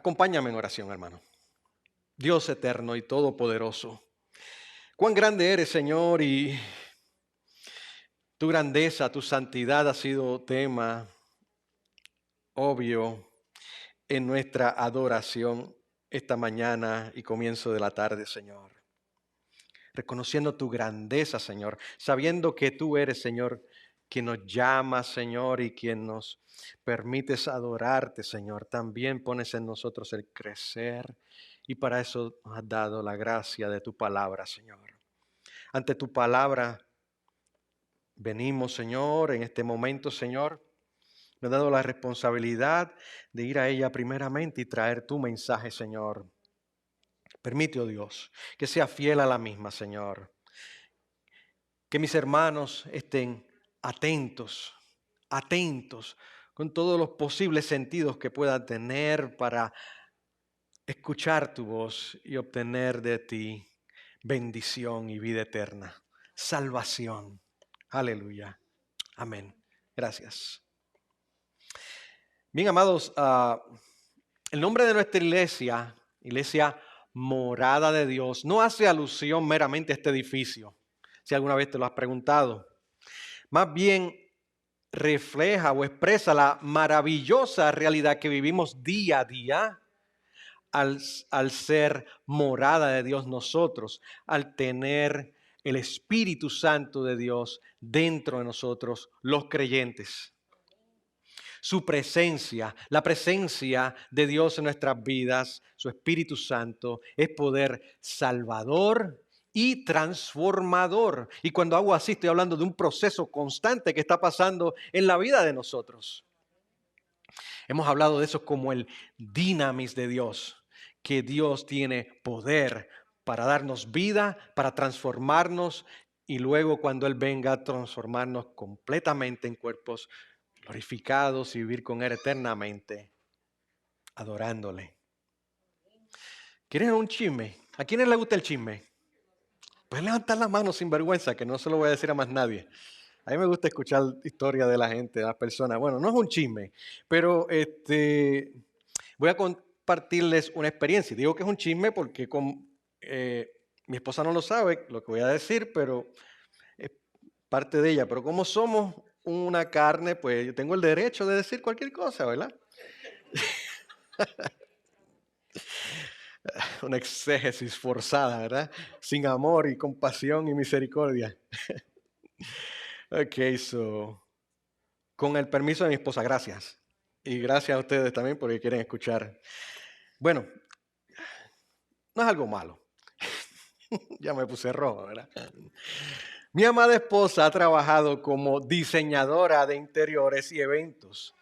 Acompáñame en oración, hermano. Dios eterno y todopoderoso, cuán grande eres, Señor, y tu grandeza, tu santidad ha sido tema obvio en nuestra adoración esta mañana y comienzo de la tarde, Señor. Reconociendo tu grandeza, Señor, sabiendo que tú eres, Señor, quien nos llama, Señor, y quien nos permites adorarte, Señor. También pones en nosotros el crecer y para eso nos has dado la gracia de tu palabra, Señor. Ante tu palabra venimos, Señor, en este momento, Señor. Me has dado la responsabilidad de ir a ella primeramente y traer tu mensaje, Señor. Permite, oh Dios, que sea fiel a la misma, Señor. Que mis hermanos estén atentos, atentos, con todos los posibles sentidos que puedan tener para escuchar tu voz y obtener de ti bendición y vida eterna, salvación. Aleluya. Amén. Gracias. Bien, amados, el nombre de nuestra iglesia, Iglesia Morada de Dios, no hace alusión meramente a este edificio, si alguna vez te lo has preguntado. Más bien refleja o expresa la maravillosa realidad que vivimos día a día al ser morada de Dios nosotros, al tener el Espíritu Santo de Dios dentro de nosotros, los creyentes. Su presencia, la presencia de Dios en nuestras vidas, su Espíritu Santo, es poder salvador y transformador. Y cuando hago así, estoy hablando de un proceso constante que está pasando en la vida de nosotros. Hemos hablado de eso como el dinamis de Dios, que Dios tiene poder para darnos vida, para transformarnos y luego cuando Él venga a transformarnos completamente en cuerpos glorificados y vivir con Él eternamente, adorándole. ¿Quieren un chisme? ¿A quiénes les gusta el chisme? Pues levantar la mano sin vergüenza, que no se lo voy a decir a más nadie. A mí me gusta escuchar historias de la gente, de las personas. Bueno, no es un chisme, pero voy a compartirles una experiencia. Digo que es un chisme porque mi esposa no lo sabe, lo que voy a decir, pero es parte de ella. Pero como somos una carne, pues yo tengo el derecho de decir cualquier cosa, ¿verdad? Una exégesis forzada, ¿verdad? Sin amor y compasión y misericordia. Ok, con el permiso de mi esposa, gracias. Y gracias a ustedes también porque quieren escuchar. Bueno, no es algo malo. Ya me puse rojo, ¿verdad? Mi amada esposa ha trabajado como diseñadora de interiores y eventos.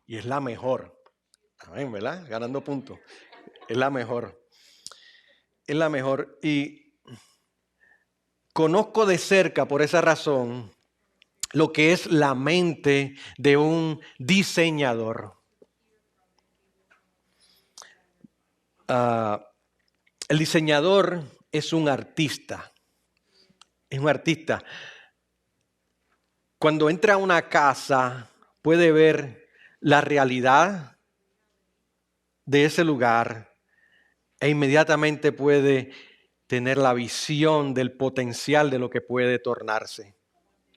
Y es la mejor. Amén, ¿verdad? Ganando puntos. Es la mejor. Es la mejor. Y conozco de cerca, por esa razón, lo que es la mente de un diseñador. El diseñador es un artista. Es un artista. Cuando entra a una casa, puede ver la realidad de ese lugar e inmediatamente puede tener la visión del potencial de lo que puede tornarse.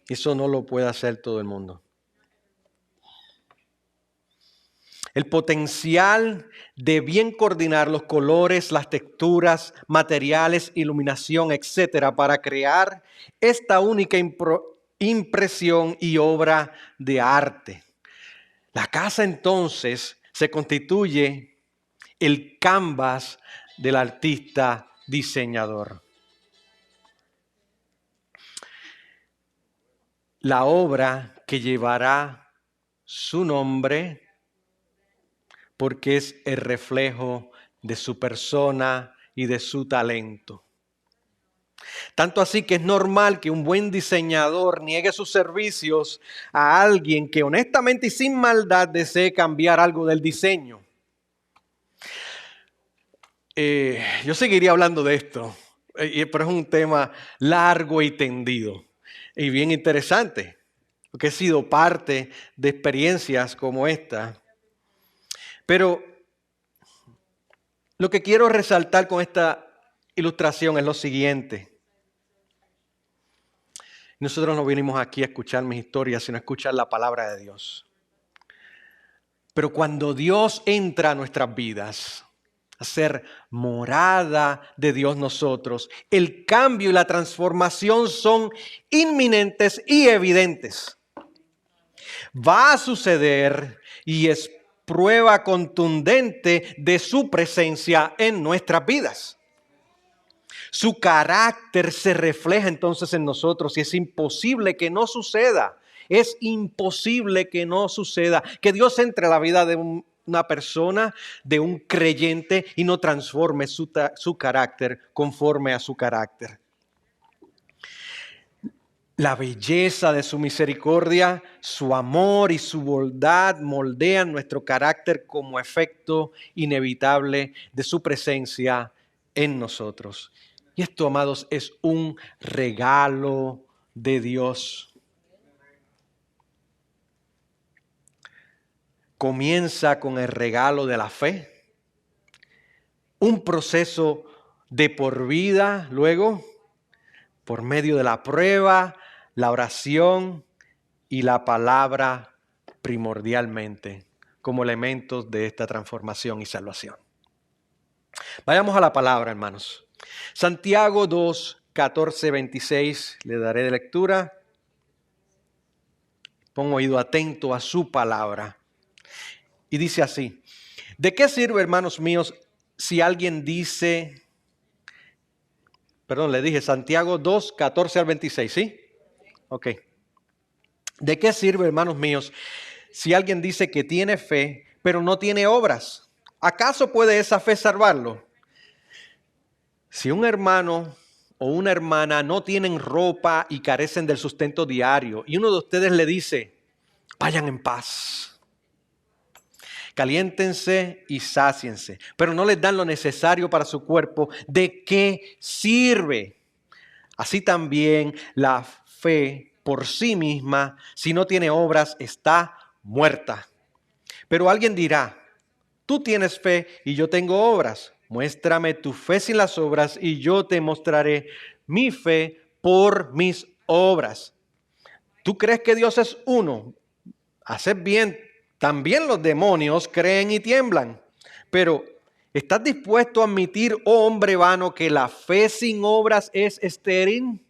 Eso no lo puede hacer todo el mundo. El potencial de bien coordinar los colores, las texturas, materiales, iluminación, etcétera, para crear esta única impresión y obra de arte. La casa entonces se constituye el canvas del artista diseñador. La obra que llevará su nombre porque es el reflejo de su persona y de su talento. Tanto así que es normal que un buen diseñador niegue sus servicios a alguien que honestamente y sin maldad desee cambiar algo del diseño. Yo seguiría hablando de esto, pero es un tema largo y tendido y bien interesante, porque he sido parte de experiencias como esta. Pero Lo que quiero resaltar con esta ilustración es lo siguiente. Nosotros no vinimos aquí a escuchar mis historias, sino a escuchar la palabra de Dios. Pero cuando Dios entra a nuestras vidas, a ser morada de Dios nosotros, el cambio y la transformación son inminentes y evidentes. Va a suceder y es prueba contundente de su presencia en nuestras vidas. Su carácter se refleja entonces en nosotros y es imposible que no suceda. Es imposible que no suceda. Que Dios entre a la vida de una persona, de un creyente y no transforme su carácter conforme a su carácter. La belleza de su misericordia, su amor y su bondad moldean nuestro carácter como efecto inevitable de su presencia en nosotros. Y esto, amados, es un regalo de Dios. Comienza con el regalo de la fe, un proceso de por vida, luego, por medio de la prueba, la oración y la palabra primordialmente como elementos de esta transformación y salvación. Vayamos a la palabra, hermanos. Santiago 2, 14, 26, le daré de lectura. Pon oído atento a su palabra. Y dice así: ¿de qué sirve, hermanos míos, si alguien dice... Perdón, le dije Santiago 2, 14 al 26, ¿sí? Ok. ¿De qué sirve, hermanos míos, si alguien dice que tiene fe, pero no tiene obras? ¿Acaso puede esa fe salvarlo? Si un hermano o una hermana no tienen ropa y carecen del sustento diario, y uno de ustedes le dice, vayan en paz, caliéntense y sáciense, pero no les dan lo necesario para su cuerpo, ¿de qué sirve? Así también la fe por sí misma, si no tiene obras, está muerta. Pero alguien dirá, tú tienes fe y yo tengo obras. Muéstrame tu fe sin las obras y yo te mostraré mi fe por mis obras. ¿Tú crees que Dios es uno? Haces bien. También los demonios creen y tiemblan. Pero, ¿estás dispuesto a admitir, oh hombre vano, que la fe sin obras es estéril?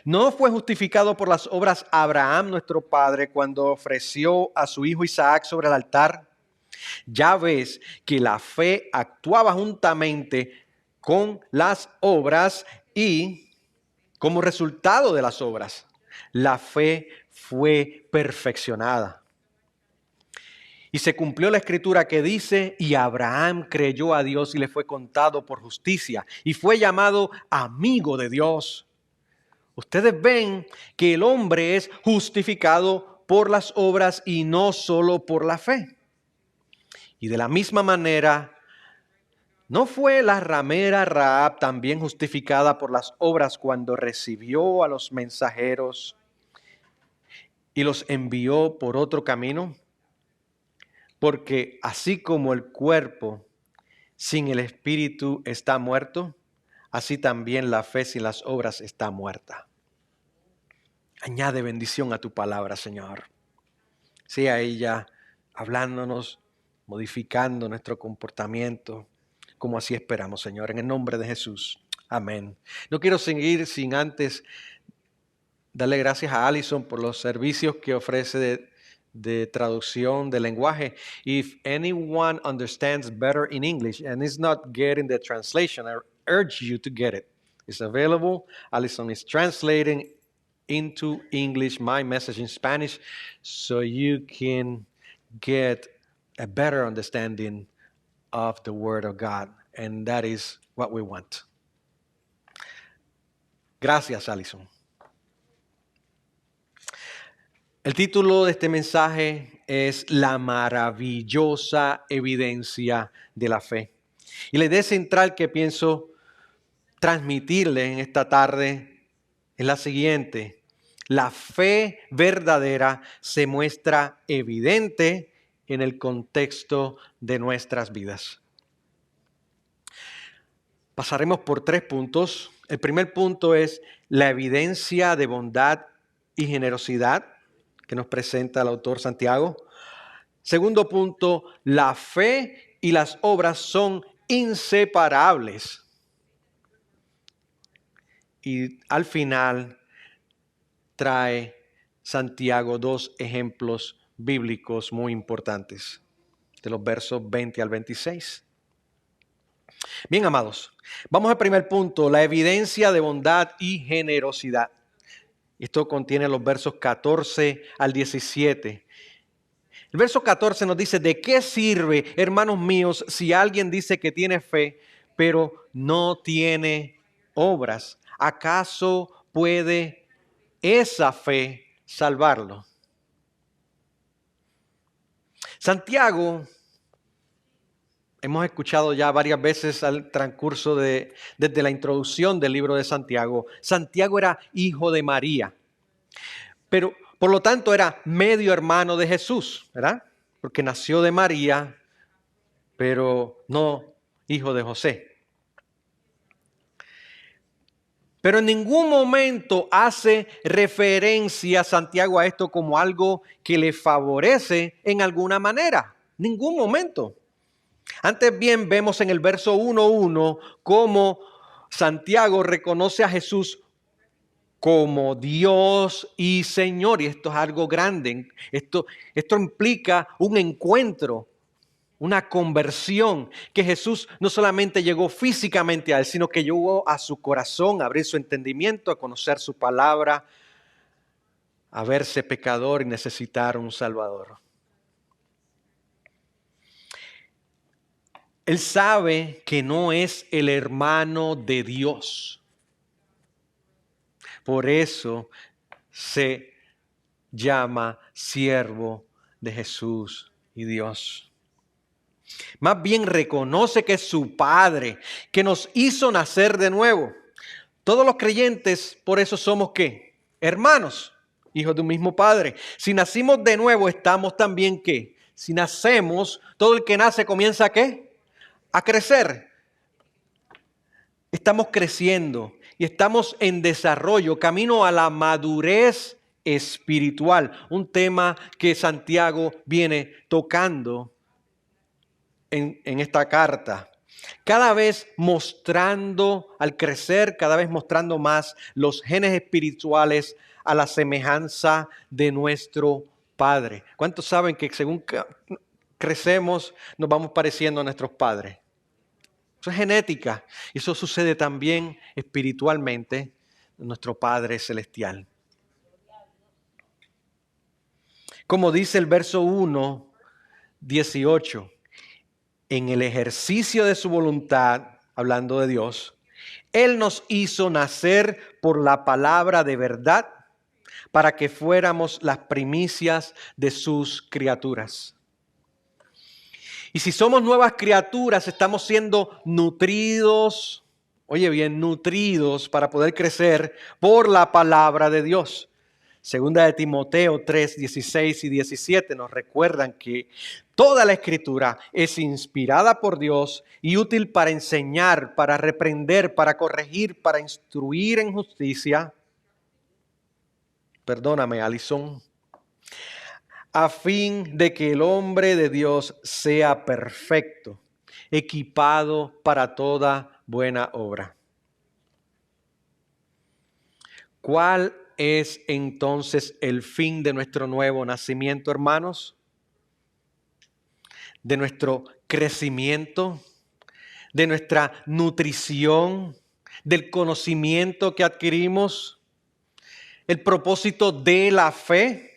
¿No fue justificado por las obras Abraham, nuestro padre, cuando ofreció a su hijo Isaac sobre el altar? Ya ves que la fe actuaba juntamente con las obras y como resultado de las obras, la fe fue perfeccionada. Y se cumplió la escritura que dice, y Abraham creyó a Dios y le fue contado por justicia y fue llamado amigo de Dios. Ustedes ven que el hombre es justificado por las obras y no solo por la fe. Y de la misma manera, ¿no fue la ramera Rahab también justificada por las obras cuando recibió a los mensajeros y los envió por otro camino? Porque así como el cuerpo sin el espíritu está muerto, así también la fe sin las obras está muerta. Añade bendición a tu palabra, Señor. Sea ella hablándonos, modificando nuestro comportamiento, como así esperamos, Señor, en el nombre de Jesús. Amén. No quiero seguir sin antes darle gracias a Allison por los servicios que ofrece de traducción de lenguaje. If anyone understands better in English and is not getting the translation, I urge you to get it. It's available. Allison is translating into English my message in Spanish so you can get a better understanding of the Word of God. And that is what we want. Gracias, Allison. El título de este mensaje es La maravillosa evidencia de la fe. Y la idea central que pienso transmitirle en esta tarde es la siguiente. La fe verdadera se muestra evidente en el contexto de nuestras vidas. Pasaremos por 3 puntos. El primer punto es la evidencia de bondad y generosidad que nos presenta el autor Santiago. Segundo punto, la fe y las obras son inseparables. Y al final trae Santiago 2 ejemplos bíblicos muy importantes, de los versos 20 al 26. Bien, amados, vamos al primer punto, la evidencia de bondad y generosidad. Esto contiene los versos 14 al 17. El verso 14 nos dice, ¿de qué sirve, hermanos míos, si alguien dice que tiene fe, pero no tiene obras? ¿Acaso puede esa fe salvarlo? Santiago, hemos escuchado ya varias veces al transcurso desde la introducción del libro de Santiago, Santiago era hijo de María, pero por lo tanto era medio hermano de Jesús, ¿verdad? Porque nació de María, pero no hijo de José. Pero en ningún momento hace referencia Santiago a esto como algo que le favorece en alguna manera. Ningún momento. Antes bien vemos en el verso 1:1 cómo Santiago reconoce a Jesús como Dios y Señor. Y esto es algo grande. Esto implica un encuentro, una conversión, que Jesús no solamente llegó físicamente a él, sino que llegó a su corazón, a abrir su entendimiento, a conocer su palabra, a verse pecador y necesitar un Salvador. Él sabe que no es el hermano de Dios. Por eso se llama siervo de Jesús y Dios. Más bien reconoce que es su Padre, que nos hizo nacer de nuevo. Todos los creyentes, por eso somos ¿qué? Hermanos, hijos de un mismo Padre. Si nacimos de nuevo, estamos también ¿qué? Si nacemos, todo el que nace comienza ¿qué? A crecer. Estamos creciendo y estamos en desarrollo, camino a la madurez espiritual. Un tema que Santiago viene tocando en esta carta. Cada vez mostrando, al crecer, cada vez mostrando más los genes espirituales a la semejanza de nuestro Padre. ¿Cuántos saben que según crecemos nos vamos pareciendo a nuestros padres? Eso es genética. Y eso sucede también espiritualmente en nuestro Padre Celestial. Como dice el verso 1:18, en el ejercicio de su voluntad, hablando de Dios, Él nos hizo nacer por la palabra de verdad para que fuéramos las primicias de sus criaturas. Y si somos nuevas criaturas, estamos siendo nutridos, oye bien, nutridos para poder crecer por la palabra de Dios. Segunda de Timoteo 3:16 y 17 nos recuerdan que toda la Escritura es inspirada por Dios y útil para enseñar, para reprender, para corregir, para instruir en justicia. Perdóname, Alison. A fin de que el hombre de Dios sea perfecto, equipado para toda buena obra. ¿Cuál es entonces el fin de nuestro nuevo nacimiento, hermanos? De nuestro crecimiento, de nuestra nutrición, del conocimiento que adquirimos, el propósito de la fe.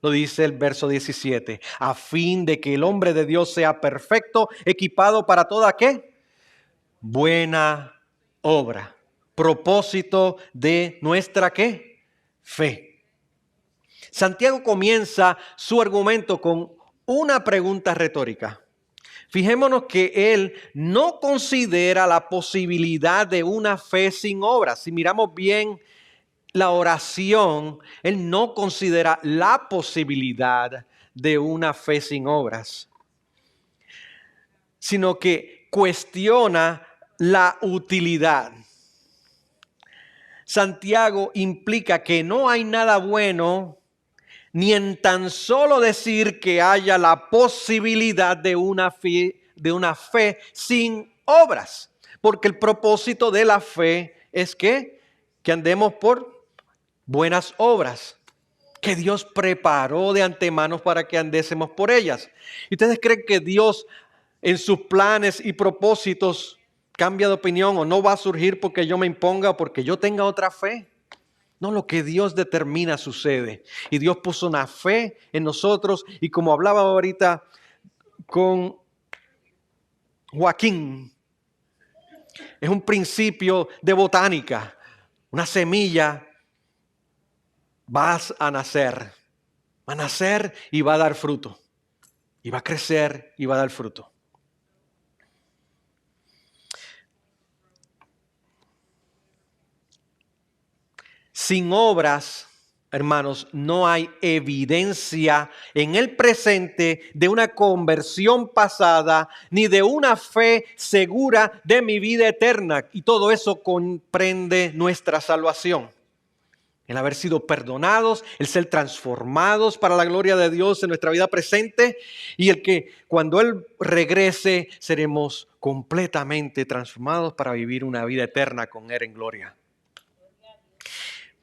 Lo dice el verso 17, a fin de que el hombre de Dios sea perfecto, equipado para toda ¿qué? Buena obra. Propósito de nuestra ¿qué? Fe. Santiago comienza su argumento con una pregunta retórica. Fijémonos que él no considera la posibilidad de una fe sin obras. Si miramos bien la oración, él no considera la posibilidad de una fe sin obras, sino que cuestiona la utilidad. Santiago implica que no hay nada bueno ni en tan solo decir que haya la posibilidad de una fe sin obras. Porque el propósito de la fe es que andemos por buenas obras, que Dios preparó de antemano para que andésemos por ellas. ¿Y ustedes creen que Dios en sus planes y propósitos cambia de opinión o no va a surgir porque yo me imponga o porque yo tenga otra fe? No, lo que Dios determina sucede. Y Dios puso una fe en nosotros. Y como hablaba ahorita con Joaquín, es un principio de botánica. Una semilla vas a nacer. Va a nacer y va a dar fruto. Y va a crecer y va a dar fruto. Sin obras, hermanos, no hay evidencia en el presente de una conversión pasada, ni de una fe segura de mi vida eterna. Y todo eso comprende nuestra salvación. El haber sido perdonados, el ser transformados para la gloria de Dios en nuestra vida presente, y el que cuando Él regrese seremos completamente transformados para vivir una vida eterna con Él en gloria.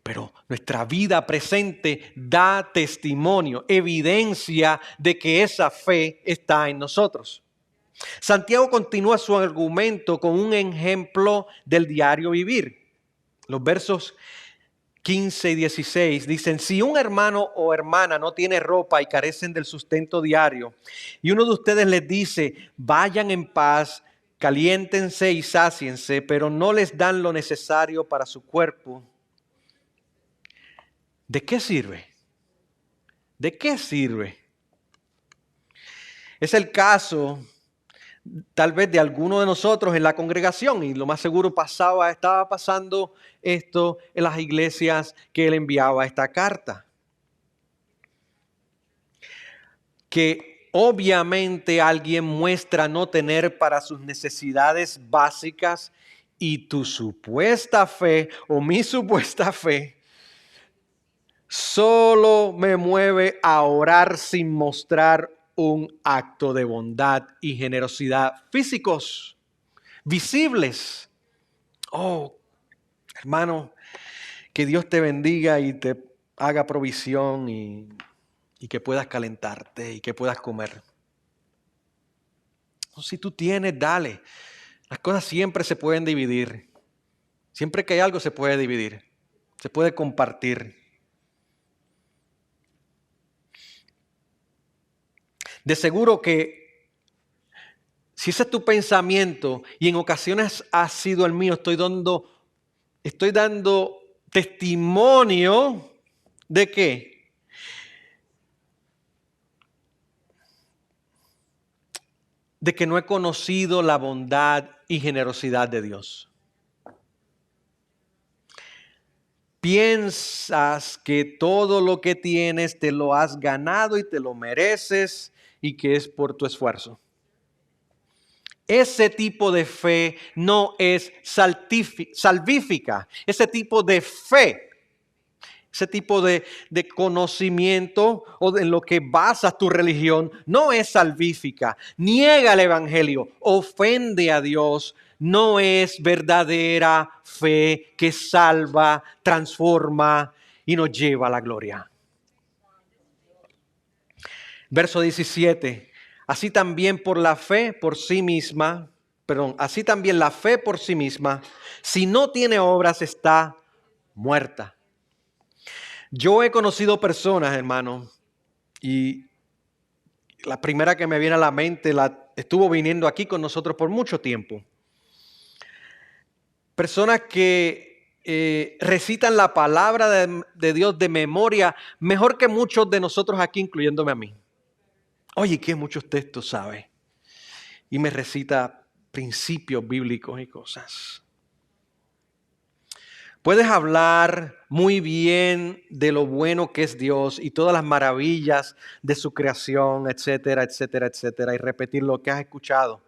Pero nuestra vida presente da testimonio, evidencia de que esa fe está en nosotros. Santiago continúa su argumento con un ejemplo del diario vivir. Los versos 15 y 16 dicen: si un hermano o hermana no tiene ropa y carecen del sustento diario, y uno de ustedes les dice, vayan en paz, caliéntense y sáciense, pero no les dan lo necesario para su cuerpo, ¿de qué sirve? ¿De qué sirve? Es el caso tal vez de alguno de nosotros en la congregación, y lo más seguro estaba pasando esto en las iglesias que él enviaba esta carta. Que obviamente alguien muestra no tener para sus necesidades básicas, y tu supuesta fe o mi supuesta fe solo me mueve a orar sin mostrar un acto de bondad y generosidad físicos, visibles. Oh, hermano, que Dios te bendiga y te haga provisión y que puedas calentarte y que puedas comer. Si tú tienes, dale. Las cosas siempre se pueden dividir. Siempre que hay algo se puede dividir. Se puede compartir. De seguro que si ese es tu pensamiento y en ocasiones ha sido el mío, estoy dando testimonio de ¿qué? De que no he conocido la bondad y generosidad de Dios. Piensas que todo lo que tienes te lo has ganado y te lo mereces y que es por tu esfuerzo. Ese tipo de fe no es salvífica. Ese tipo de fe, ese tipo de conocimiento o en lo que basas tu religión no es salvífica. Niega el evangelio, ofende a Dios. No es verdadera fe que salva, transforma y nos lleva a la gloria. Verso 17. Así también la fe por sí misma, si no tiene obras, está muerta. Yo he conocido personas, hermano, y la primera que me viene a la mente estuvo viniendo aquí con nosotros por mucho tiempo. Personas que recitan la palabra de Dios de memoria mejor que muchos de nosotros aquí, incluyéndome a mí. Oye, que muchos textos sabe. Y me recita principios bíblicos y cosas. Puedes hablar muy bien de lo bueno que es Dios y todas las maravillas de su creación, etcétera, etcétera, etcétera, y repetir lo que has escuchado.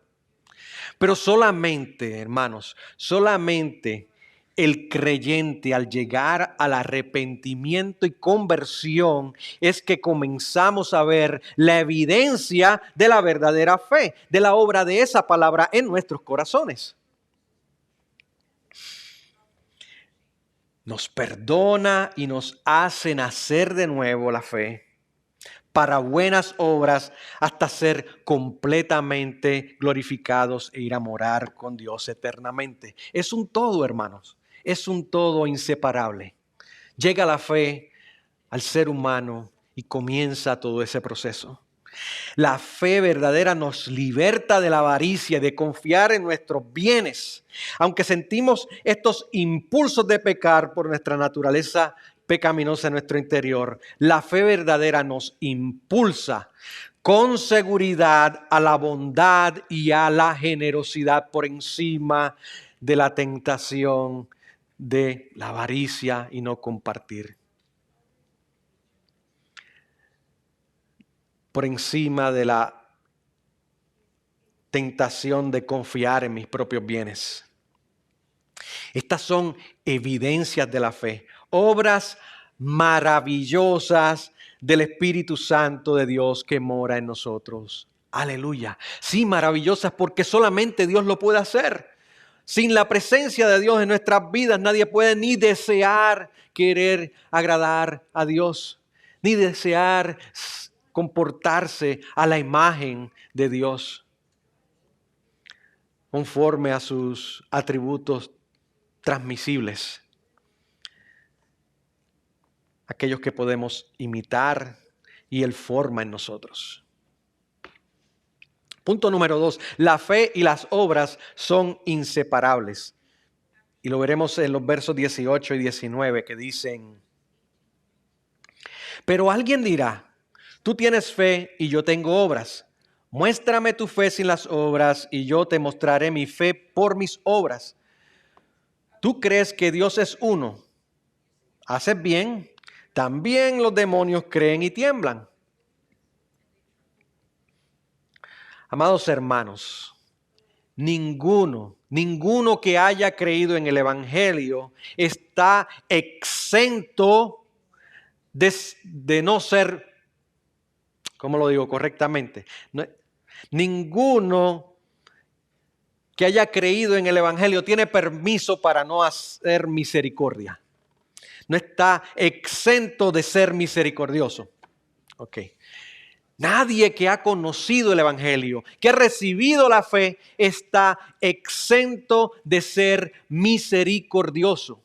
Pero solamente, hermanos, solamente el creyente al llegar al arrepentimiento y conversión es que comenzamos a ver la evidencia de la verdadera fe, de la obra de esa palabra en nuestros corazones. Nos perdona y nos hace nacer de nuevo la fe para buenas obras hasta ser completamente glorificados e ir a morar con Dios eternamente. Es un todo, hermanos. Es un todo inseparable. Llega la fe al ser humano y comienza todo ese proceso. La fe verdadera nos liberta de la avaricia, de confiar en nuestros bienes. Aunque sentimos estos impulsos de pecar por nuestra naturaleza pecaminosa en nuestro interior, la fe verdadera nos impulsa con seguridad a la bondad y a la generosidad por encima de la tentación de la avaricia y no compartir. Por encima de la tentación de confiar en mis propios bienes. Estas son evidencias de la fe, obras maravillosas del Espíritu Santo de Dios que mora en nosotros. Aleluya. Sí, maravillosas porque solamente Dios lo puede hacer. Sin la presencia de Dios en nuestras vidas, nadie puede ni desear querer agradar a Dios, ni desear comportarse a la imagen de Dios, conforme a sus atributos transmisibles, aquellos que podemos imitar y Él forma en nosotros. Punto número 2, la fe y las obras son inseparables. Y lo veremos en los versos 18 y 19 que dicen: pero alguien dirá, tú tienes fe y yo tengo obras. Muéstrame tu fe sin las obras y yo te mostraré mi fe por mis obras. ¿Tú crees que Dios es uno? Haces bien. También los demonios creen y tiemblan. Amados hermanos, ninguno que haya creído en el Evangelio está exento de no ser, ¿cómo lo digo correctamente? Ninguno que haya creído en el Evangelio tiene permiso para no hacer misericordia. No está exento de ser misericordioso. Ok. Nadie que ha conocido el Evangelio, que ha recibido la fe, está exento de ser misericordioso.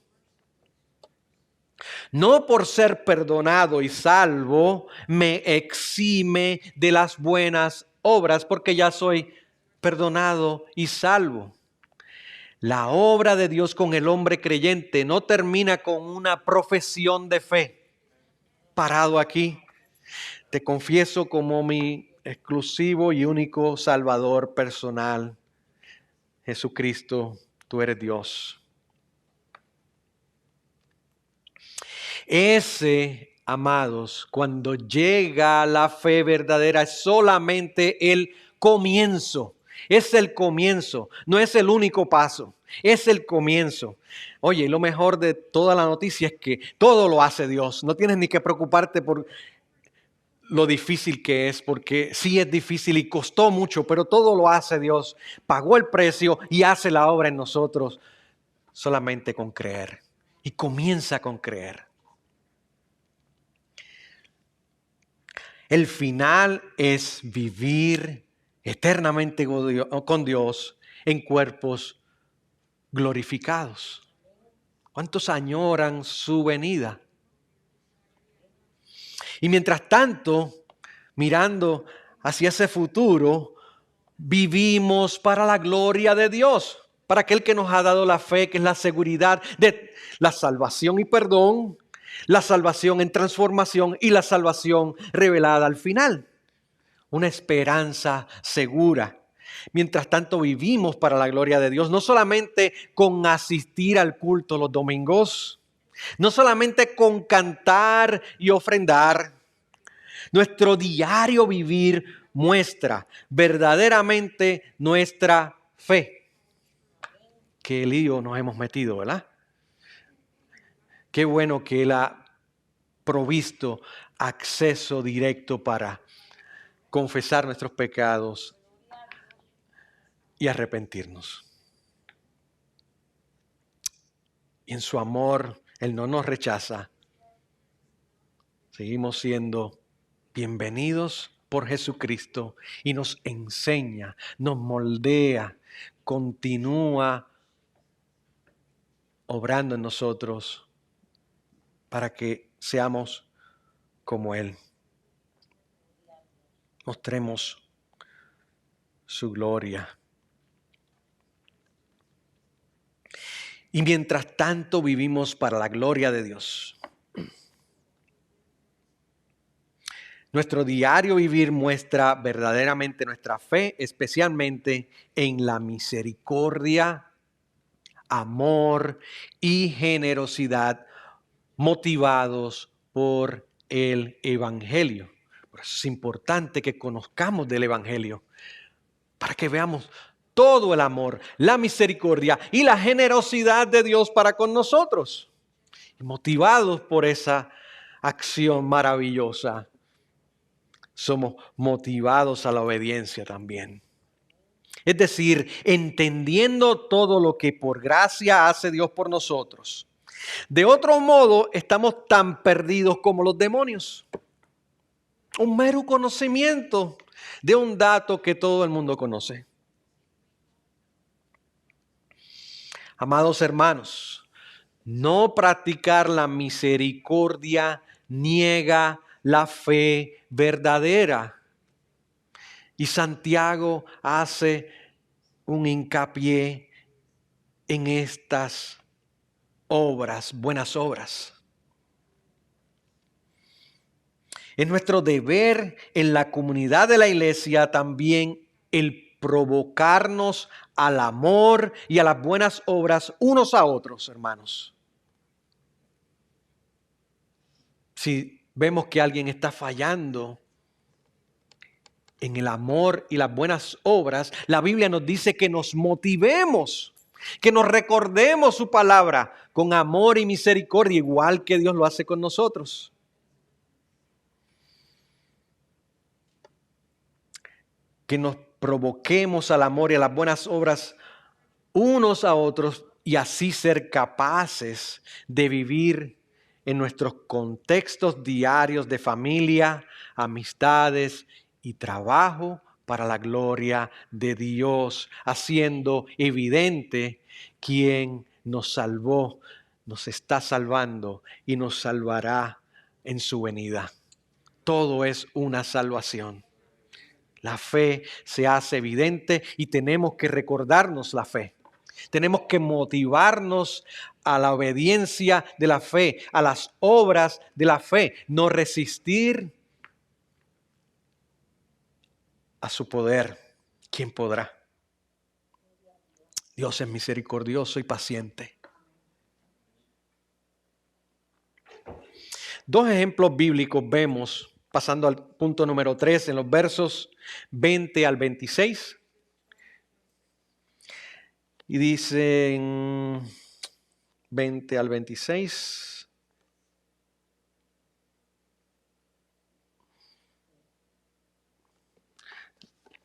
No por ser perdonado y salvo me exime de las buenas obras, porque ya soy perdonado y salvo. La obra de Dios con el hombre creyente no termina con una profesión de fe. Parado aquí, te confieso como mi exclusivo y único Salvador personal. Jesucristo, tú eres Dios. Ese, amados, cuando llega la fe verdadera, es solamente el comienzo. Es el comienzo, no es el único paso, es el comienzo. Oye, lo mejor de toda la noticia es que todo lo hace Dios. No tienes ni que preocuparte por lo difícil que es, porque sí es difícil y costó mucho, pero todo lo hace Dios. Pagó el precio y hace la obra en nosotros solamente con creer. Y comienza con creer. El final es vivir eternamente con Dios en cuerpos glorificados. ¿Cuántos añoran su venida? Y mientras tanto, mirando hacia ese futuro, vivimos para la gloria de Dios, para aquel que nos ha dado la fe, que es la seguridad de la salvación y perdón, la salvación en transformación y la salvación revelada al final. Una esperanza segura. Mientras tanto vivimos para la gloria de Dios, no solamente con asistir al culto los domingos, no solamente con cantar y ofrendar. Nuestro diario vivir muestra verdaderamente nuestra fe. Qué lío nos hemos metido, ¿verdad? Qué bueno que Él ha provisto acceso directo para confesar nuestros pecados y arrepentirnos. Y en su amor, Él no nos rechaza. Seguimos siendo bienvenidos por Jesucristo y nos enseña, nos moldea, continúa obrando en nosotros para que seamos como Él. Mostremos su gloria. Y mientras tanto vivimos para la gloria de Dios. Nuestro diario vivir muestra verdaderamente nuestra fe, especialmente en la misericordia, amor y generosidad motivados por el Evangelio. Por eso es importante que conozcamos del Evangelio, para que veamos todo el amor, la misericordia y la generosidad de Dios para con nosotros. Y motivados por esa acción maravillosa, somos motivados a la obediencia también. Es decir, entendiendo todo lo que por gracia hace Dios por nosotros. De otro modo, estamos tan perdidos como los demonios. Un mero conocimiento de un dato que todo el mundo conoce. Amados hermanos, no practicar la misericordia niega la fe verdadera. Y Santiago hace un hincapié en estas obras, buenas obras. Es nuestro deber en la comunidad de la iglesia también el provocarnos al amor y a las buenas obras unos a otros, hermanos. Si vemos que alguien está fallando en el amor y las buenas obras, la Biblia nos dice que nos motivemos, que nos recordemos su palabra con amor y misericordia, igual que Dios lo hace con nosotros. Que nos provoquemos al amor y a las buenas obras unos a otros y así ser capaces de vivir en nuestros contextos diarios de familia, amistades y trabajo para la gloria de Dios, haciendo evidente quién nos salvó, nos está salvando y nos salvará en su venida. Todo es una salvación. La fe se hace evidente y tenemos que recordarnos la fe. Tenemos que motivarnos a la obediencia de la fe, a las obras de la fe, no resistir a su poder. ¿Quién podrá? Dios es misericordioso y paciente. Dos ejemplos bíblicos vemos, pasando al punto número 3, en los versos 20 al 26. Y dicen 20 al 26.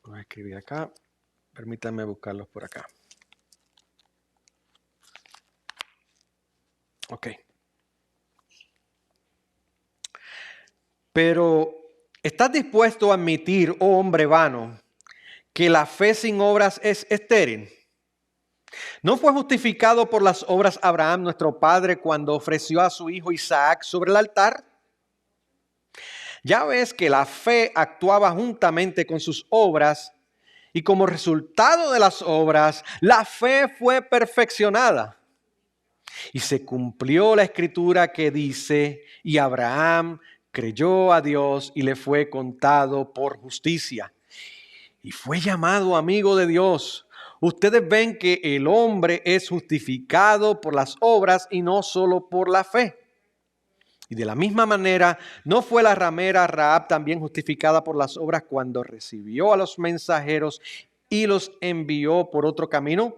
Voy a escribir acá. Permítanme buscarlos por acá. Ok. Pero, ¿estás dispuesto a admitir, oh hombre vano, que la fe sin obras es estéril? ¿No fue justificado por las obras Abraham, nuestro padre, cuando ofreció a su hijo Isaac sobre el altar? Ya ves que la fe actuaba juntamente con sus obras y como resultado de las obras, la fe fue perfeccionada. Y se cumplió la escritura que dice, y Abraham creyó a Dios y le fue contado por justicia. Y fue llamado amigo de Dios. Ustedes ven que el hombre es justificado por las obras y no solo por la fe. Y de la misma manera, ¿no fue la ramera Rahab también justificada por las obras cuando recibió a los mensajeros y los envió por otro camino?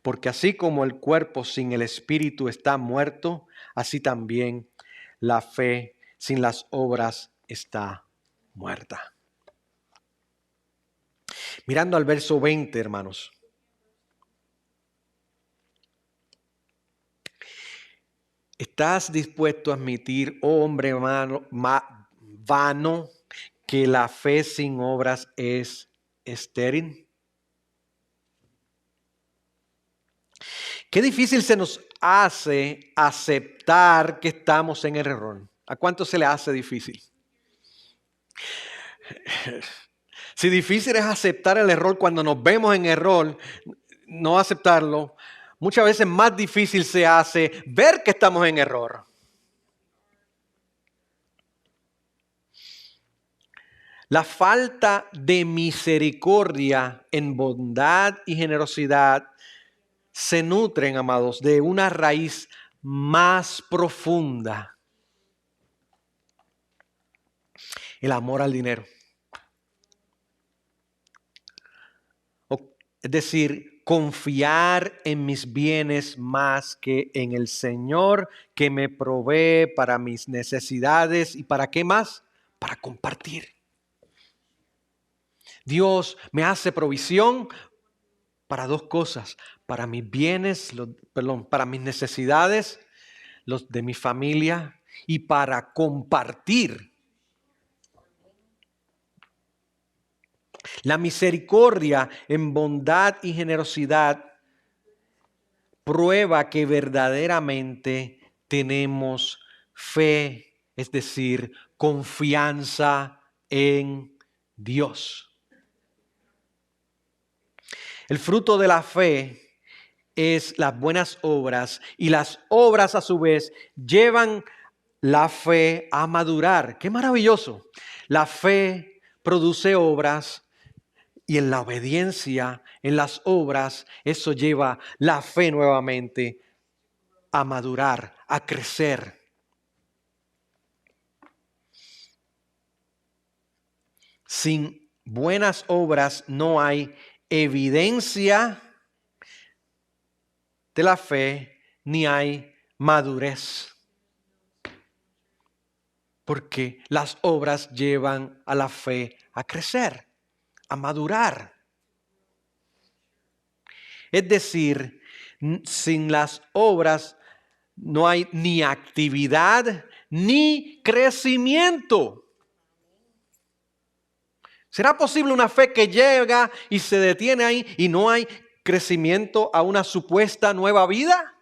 Porque así como el cuerpo sin el espíritu está muerto, así también la fe sin las obras está muerta. Mirando al verso 20, hermanos. ¿Estás dispuesto a admitir, oh hombre vano, que la fe sin obras es estéril? Qué difícil se nos hace aceptar que estamos en el error. ¿A cuánto se le hace difícil? Si difícil es aceptar el error cuando nos vemos en error, no aceptarlo, muchas veces más difícil se hace ver que estamos en error. La falta de misericordia en bondad y generosidad se nutren, amados, de una raíz más profunda. El amor al dinero. Es decir, confiar en mis bienes más que en el Señor que me provee para mis necesidades. ¿Y para qué más? Para compartir. Dios me hace provisión para dos cosas, para mis bienes, para mis necesidades, los de mi familia y para compartir. La misericordia en bondad y generosidad prueba que verdaderamente tenemos fe, es decir, confianza en Dios. El fruto de la fe es las buenas obras y las obras a su vez llevan la fe a madurar. ¡Qué maravilloso! La fe produce obras y en la obediencia, en las obras, eso lleva la fe nuevamente a madurar, a crecer. Sin buenas obras no hay evidencia de la fe ni hay madurez. Porque las obras llevan a la fe a crecer, a madurar. Es decir, sin las obras no hay ni actividad ni crecimiento. ¿Será posible una fe que llega y se detiene ahí y no hay crecimiento a una supuesta nueva vida?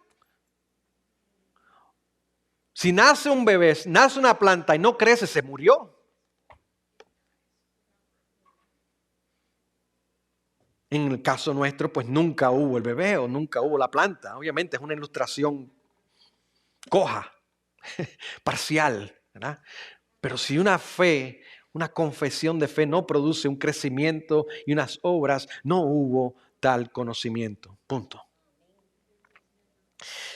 Si nace un bebé, nace una planta y no crece, se murió. En el caso nuestro, pues nunca hubo el bebé o nunca hubo la planta. Obviamente es una ilustración coja, parcial, ¿verdad? Pero si una fe, una confesión de fe no produce un crecimiento y unas obras, no hubo tal conocimiento. Punto.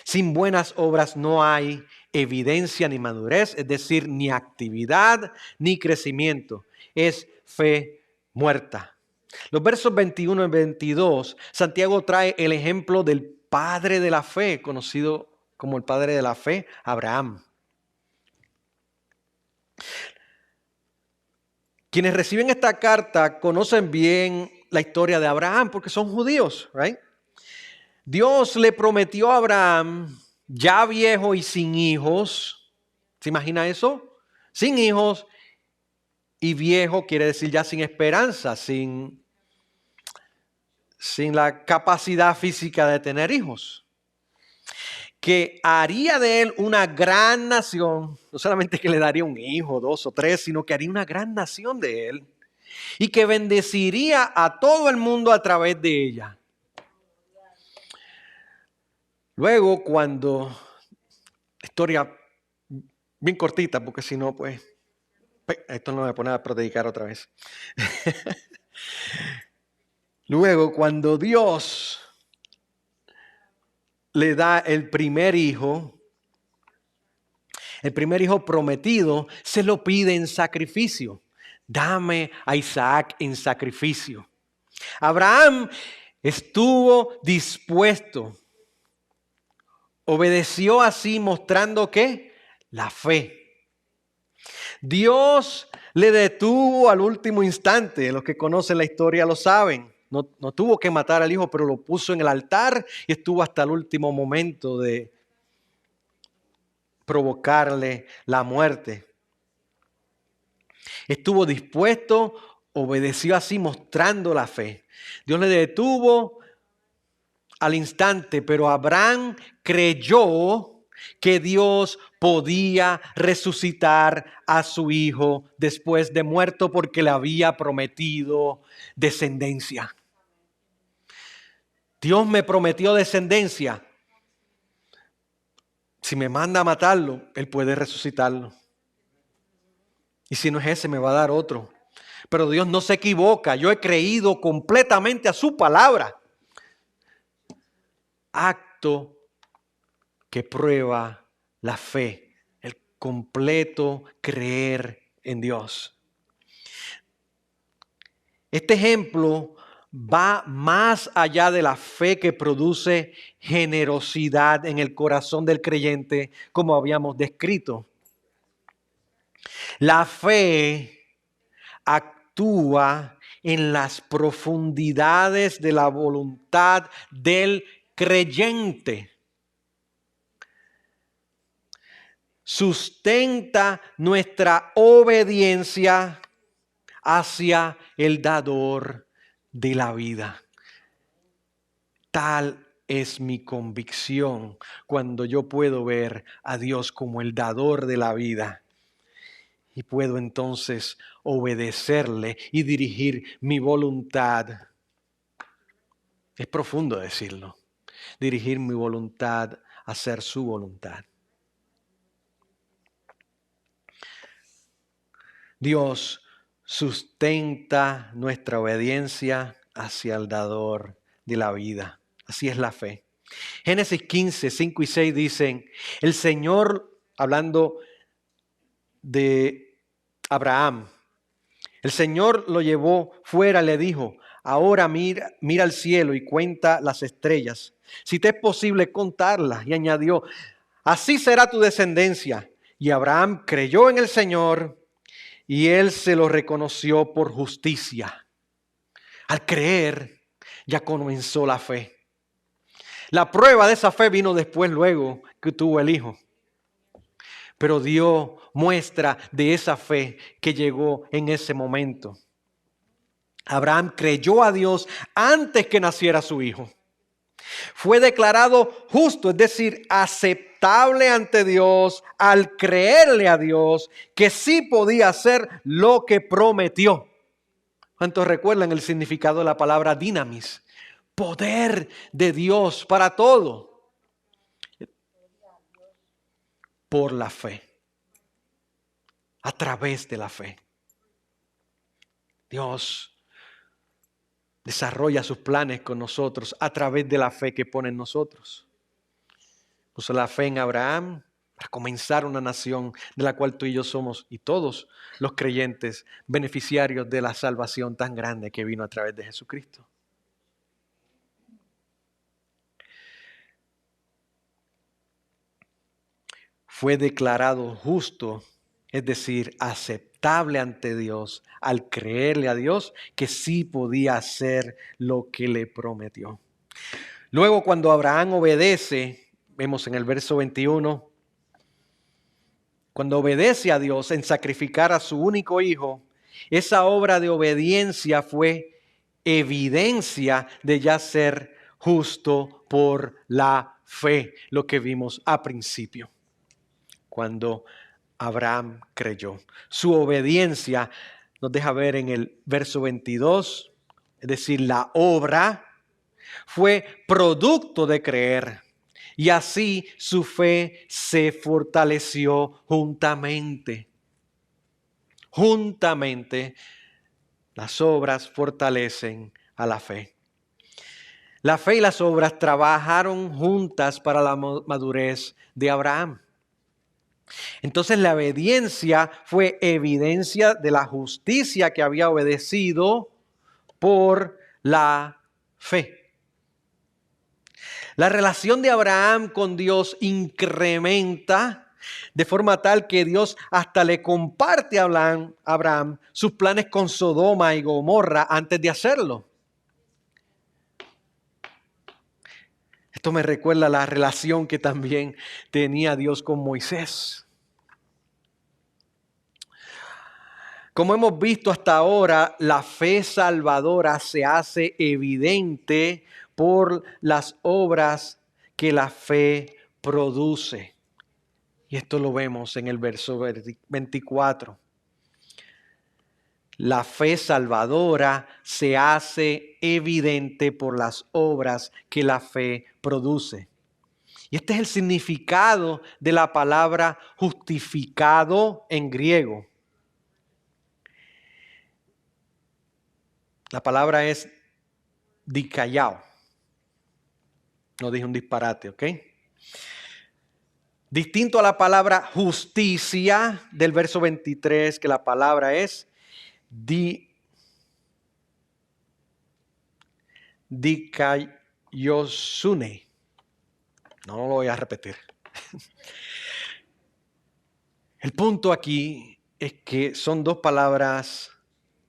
Sin buenas obras no hay evidencia ni madurez, es decir, ni actividad ni crecimiento. Es fe muerta. Los versos 21 y 22, Santiago trae el ejemplo del padre de la fe, conocido como el padre de la fe, Abraham. Quienes reciben esta carta conocen bien la historia de Abraham porque son judíos, ¿right? Dios le prometió a Abraham, ya viejo y sin hijos. ¿Se imagina eso? Sin hijos y viejo quiere decir ya sin esperanza, sin la capacidad física de tener hijos. Que haría de él una gran nación, no solamente que le daría un hijo, dos o tres, sino que haría una gran nación de él y que bendeciría a todo el mundo a través de ella. Luego, cuando, historia bien cortita, porque si no, pues, esto no me pone a predicar otra vez. Luego, cuando Dios le da el primer hijo prometido, se lo pide en sacrificio. Dame a Isaac en sacrificio. Abraham estuvo dispuesto. Obedeció así mostrando ¿qué? La fe. Dios le detuvo al último instante. Los que conocen la historia lo saben. No tuvo que matar al hijo, pero lo puso en el altar y estuvo hasta el último momento de provocarle la muerte. Estuvo dispuesto, obedeció así mostrando la fe. Dios le detuvo al instante, pero Abraham creyó que Dios podía resucitar a su hijo después de muerto porque le había prometido descendencia. Dios me prometió descendencia. Si me manda a matarlo, Él puede resucitarlo. Y si no es ese, me va a dar otro. Pero Dios no se equivoca. Yo he creído completamente a su palabra. Acto que prueba la fe, el completo creer en Dios. Este ejemplo va más allá de la fe que produce generosidad en el corazón del creyente, como habíamos descrito. La fe actúa en las profundidades de la voluntad del creyente. Sustenta nuestra obediencia hacia el dador de la vida. Tal es mi convicción cuando yo puedo ver a Dios como el dador de la vida. Y puedo entonces obedecerle y dirigir mi voluntad. Es profundo decirlo. Dirigir mi voluntad a hacer su voluntad. Dios sustenta nuestra obediencia hacia el dador de la vida. Así es la fe. Génesis 15, 5 y 6 dicen, el Señor, hablando de Abraham, el Señor lo llevó fuera, le dijo, ahora mira al cielo y cuenta las estrellas, si te es posible contarlas. Y añadió, así será tu descendencia. Y Abraham creyó en el Señor y él se lo reconoció por justicia. Al creer, ya comenzó la fe. La prueba de esa fe vino después, luego que tuvo el hijo. Pero dio muestra de esa fe que llegó en ese momento. Abraham creyó a Dios antes que naciera su hijo. Fue declarado justo, es decir, aceptable ante Dios al creerle a Dios que sí podía hacer lo que prometió. ¿Cuántos recuerdan el significado de la palabra dinamis? Poder de Dios para todo. Por la fe. A través de la fe. Dios desarrolla sus planes con nosotros a través de la fe que pone en nosotros. Puso la fe en Abraham para comenzar una nación de la cual tú y yo somos, y todos los creyentes, beneficiarios de la salvación tan grande que vino a través de Jesucristo. Fue declarado justo, es decir, aceptable ante Dios, al creerle a Dios que sí podía hacer lo que le prometió. Luego, cuando Abraham obedece, vemos en el verso 21, cuando obedece a Dios en sacrificar a su único hijo, esa obra de obediencia fue evidencia de ya ser justo por la fe, lo que vimos a principio, cuando Abraham creyó. Su obediencia nos deja ver en el verso 22, es decir, la obra fue producto de creer. Y así su fe se fortaleció juntamente. Juntamente las obras fortalecen a la fe. La fe y las obras trabajaron juntas para la madurez de Abraham. Entonces la obediencia fue evidencia de la justicia que había obedecido por la fe. La relación de Abraham con Dios incrementa de forma tal que Dios hasta le comparte a Abraham sus planes con Sodoma y Gomorra antes de hacerlo. Esto me recuerda la relación que también tenía Dios con Moisés. Como hemos visto hasta ahora, la fe salvadora se hace evidente por las obras que la fe produce. Y esto lo vemos en el verso 24. La fe salvadora se hace evidente por las obras que la fe produce. Y este es el significado de la palabra justificado en griego. La palabra es dikaiao. No dije un disparate, ¿ok? Distinto a la palabra justicia del verso 23, que la palabra es dikaiosune. No lo voy a repetir. El punto aquí es que son dos palabras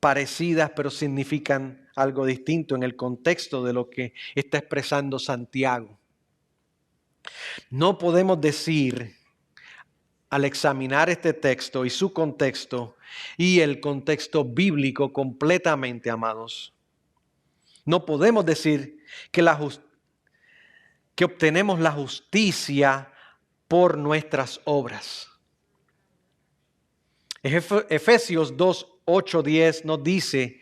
parecidas, pero significan algo distinto en el contexto de lo que está expresando Santiago. No podemos decir, al examinar este texto y su contexto y el contexto bíblico completamente, amados, no podemos decir que obtenemos la justicia por nuestras obras. Efesios 2, 8, 10 nos dice,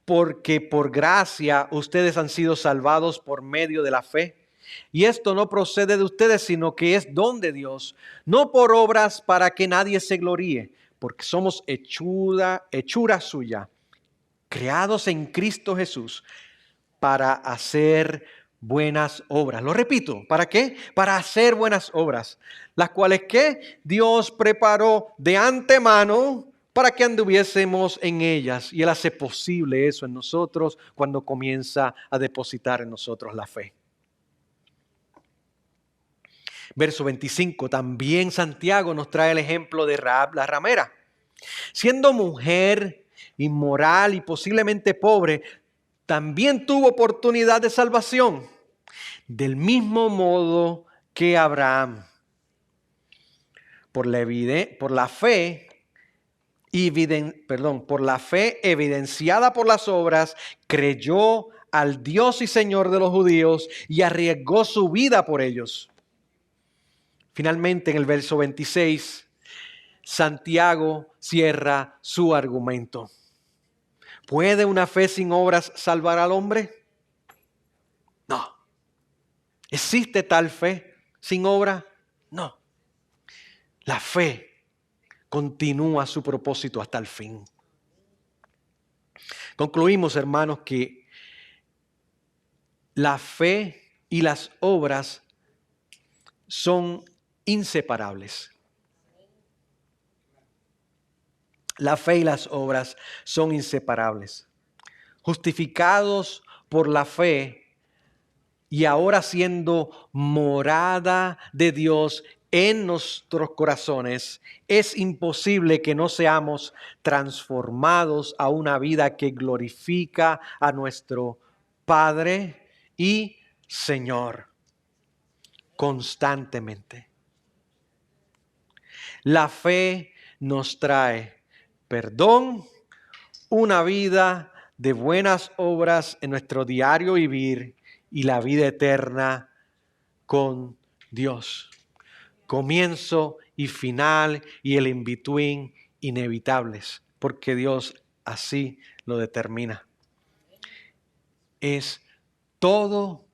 porque por gracia ustedes han sido salvados por medio de la fe. Y esto no procede de ustedes, sino que es don de Dios, no por obras para que nadie se gloríe, porque somos hechura suya, creados en Cristo Jesús para hacer buenas obras. Lo repito, ¿para qué? Para hacer buenas obras, las cuales que Dios preparó de antemano para que anduviésemos en ellas. Y Él hace posible eso en nosotros cuando comienza a depositar en nosotros la fe. Verso 25, también Santiago nos trae el ejemplo de Rahab la ramera. Siendo mujer inmoral y posiblemente pobre, también tuvo oportunidad de salvación, del mismo modo que Abraham. Por la fe evidenciada por las obras, creyó al Dios y Señor de los judíos y arriesgó su vida por ellos. Finalmente, en el verso 26, Santiago cierra su argumento. ¿Puede una fe sin obras salvar al hombre? No. ¿Existe tal fe sin obra? No. La fe continúa su propósito hasta el fin. Concluimos, hermanos, que la fe y las obras son inseparables. La fe y las obras son inseparables. Justificados por la fe y ahora siendo morada de Dios en nuestros corazones, es imposible que no seamos transformados a una vida que glorifica a nuestro Padre y Señor constantemente. La fe nos trae perdón, una vida de buenas obras en nuestro diario vivir y la vida eterna con Dios. Comienzo y final y el in-between inevitables, porque Dios así lo determina. Es todo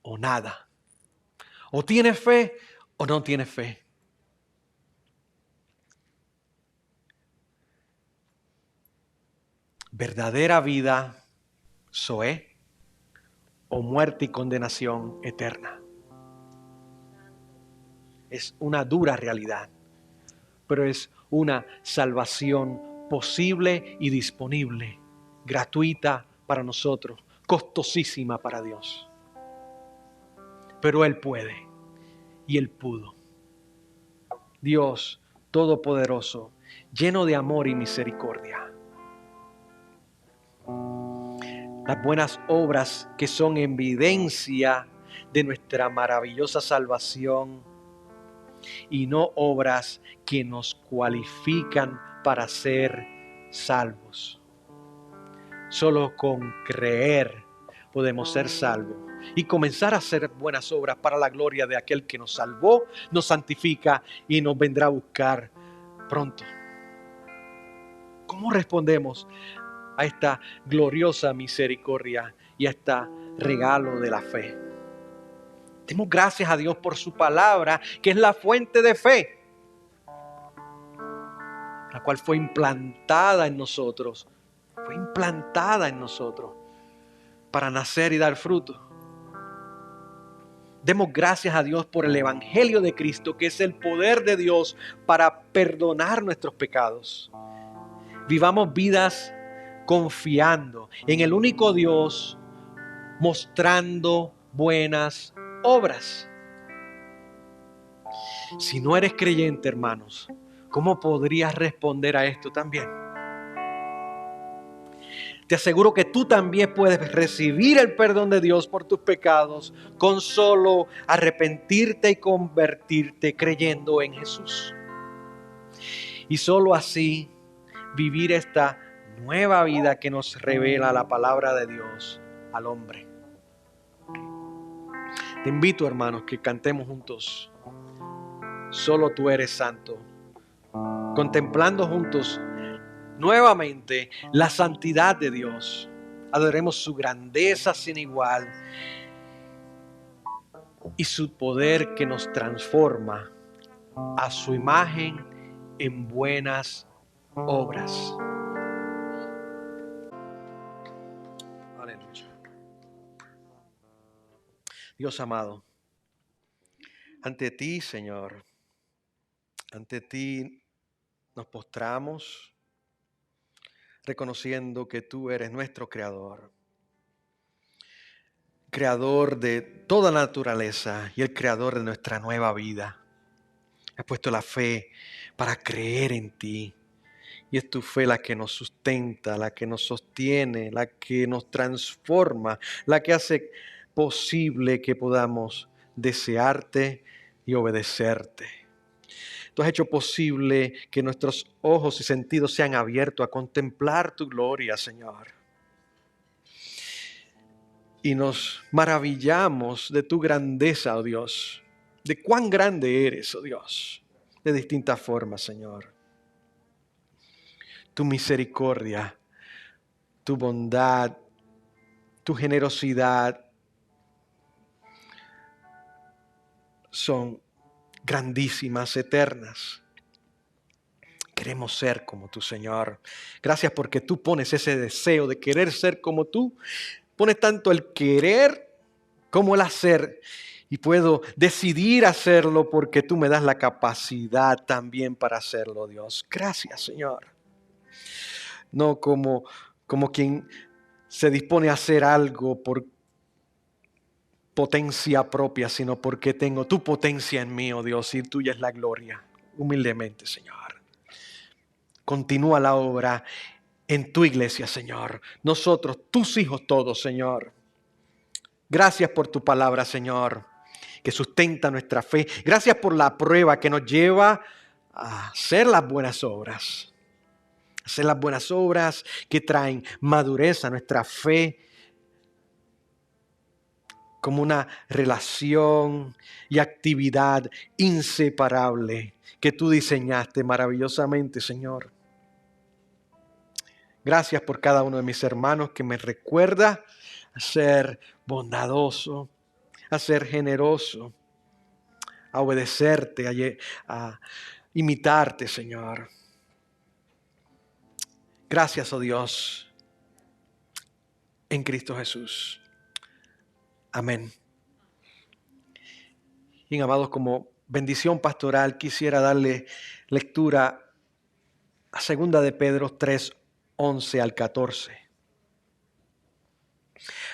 o nada. O tienes fe o no tienes fe. Verdadera vida, Zoé, o muerte y condenación eterna. Es una dura realidad. pero es una salvación posible y disponible, gratuita para nosotros, costosísima para Dios. Pero Él puede y Él pudo. Dios Todopoderoso, lleno de amor y misericordia. Las buenas obras que son evidencia de nuestra maravillosa salvación y no obras que nos cualifican para ser salvos. Solo con creer podemos ser salvos y comenzar a hacer buenas obras para la gloria de aquel que nos salvó, nos santifica y nos vendrá a buscar pronto. ¿Cómo respondemos a esta gloriosa misericordia y a este regalo de la fe? Demos gracias a Dios por su palabra, que es la fuente de fe, la cual fue implantada en nosotros. Fue implantada en nosotros para nacer y dar fruto. Demos gracias a Dios por el Evangelio de Cristo, que es el poder de Dios para perdonar nuestros pecados. Vivamos vidas confiando en el único Dios, mostrando buenas obras. Si no eres creyente, hermanos, ¿cómo podrías responder a esto también? Te aseguro que tú también puedes recibir el perdón de Dios por tus pecados con solo arrepentirte y convertirte creyendo en Jesús. Y solo así vivir esta nueva vida que nos revela la palabra de Dios al hombre. Te invito, hermanos, que cantemos juntos. Solo tú eres santo. Contemplando juntos nuevamente la santidad de Dios. Adoremos su grandeza sin igual y su poder que nos transforma a su imagen en buenas obras. Aleluya. Dios amado, ante ti, Señor, ante ti nos postramos, reconociendo que tú eres nuestro creador, creador de toda la naturaleza y el creador de nuestra nueva vida. Has puesto la fe para creer en ti. Y es tu fe la que nos sustenta, la que nos sostiene, la que nos transforma, la que hace posible que podamos desearte y obedecerte. Tú has hecho posible que nuestros ojos y sentidos sean abiertos a contemplar tu gloria, Señor. Y nos maravillamos de tu grandeza, oh Dios, de cuán grande eres, oh Dios, de distintas formas, Señor. Tu misericordia, tu bondad, tu generosidad son grandísimas, eternas. Queremos ser como tú, Señor. Gracias porque tú pones ese deseo de querer ser como tú. Pones tanto el querer como el hacer. Y puedo decidir hacerlo porque tú me das la capacidad también para hacerlo, Dios. Gracias, Señor. No como quien se dispone a hacer algo por potencia propia, sino porque tengo tu potencia en mí, oh Dios, y tuya es la gloria. Humildemente, Señor. Continúa la obra en tu iglesia, Señor. Nosotros, tus hijos todos, Señor. Gracias por tu palabra, Señor, que sustenta nuestra fe. Gracias por la prueba que nos lleva a hacer las buenas obras. Hacer las buenas obras que traen madurez a nuestra fe como una relación y actividad inseparable que tú diseñaste maravillosamente, Señor. Gracias por cada uno de mis hermanos que me recuerda a ser bondadoso, a ser generoso, a obedecerte, a imitarte, Señor. Gracias, oh Dios, en Cristo Jesús. Amén. Bien, amados, como bendición pastoral, quisiera darle lectura a 2 de Pedro 3, 11 al 14.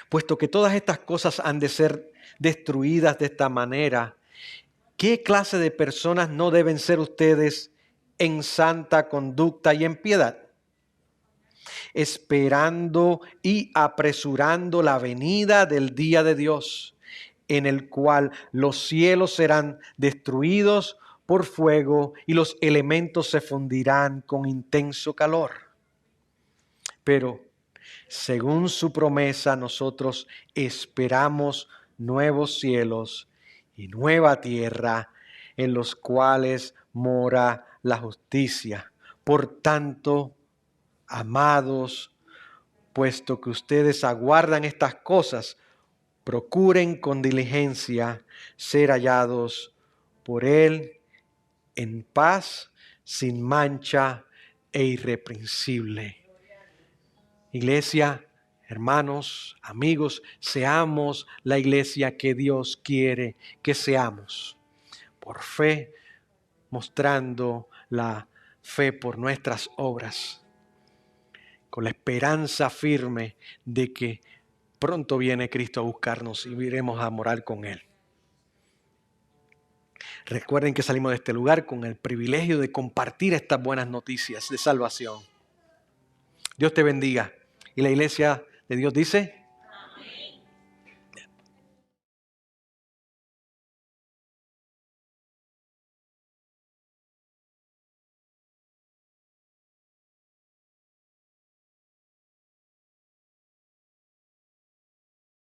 Puesto que todas estas cosas han de ser destruidas de esta manera, ¿qué clase de personas no deben ser ustedes en santa conducta y en piedad? Esperando y apresurando la venida del día de Dios, en el cual los cielos serán destruidos por fuego y los elementos se fundirán con intenso calor. Pero, según su promesa, nosotros esperamos nuevos cielos y nueva tierra, en los cuales mora la justicia. Por tanto, amados, puesto que ustedes aguardan estas cosas, procuren con diligencia ser hallados por Él en paz, sin mancha e irreprensible. Iglesia, hermanos, amigos, seamos la iglesia que Dios quiere que seamos. Por fe, mostrando la fe por nuestras obras, con la esperanza firme de que pronto viene Cristo a buscarnos y iremos a morar con Él. Recuerden que salimos de este lugar con el privilegio de compartir estas buenas noticias de salvación. Dios te bendiga. Y la iglesia de Dios dice...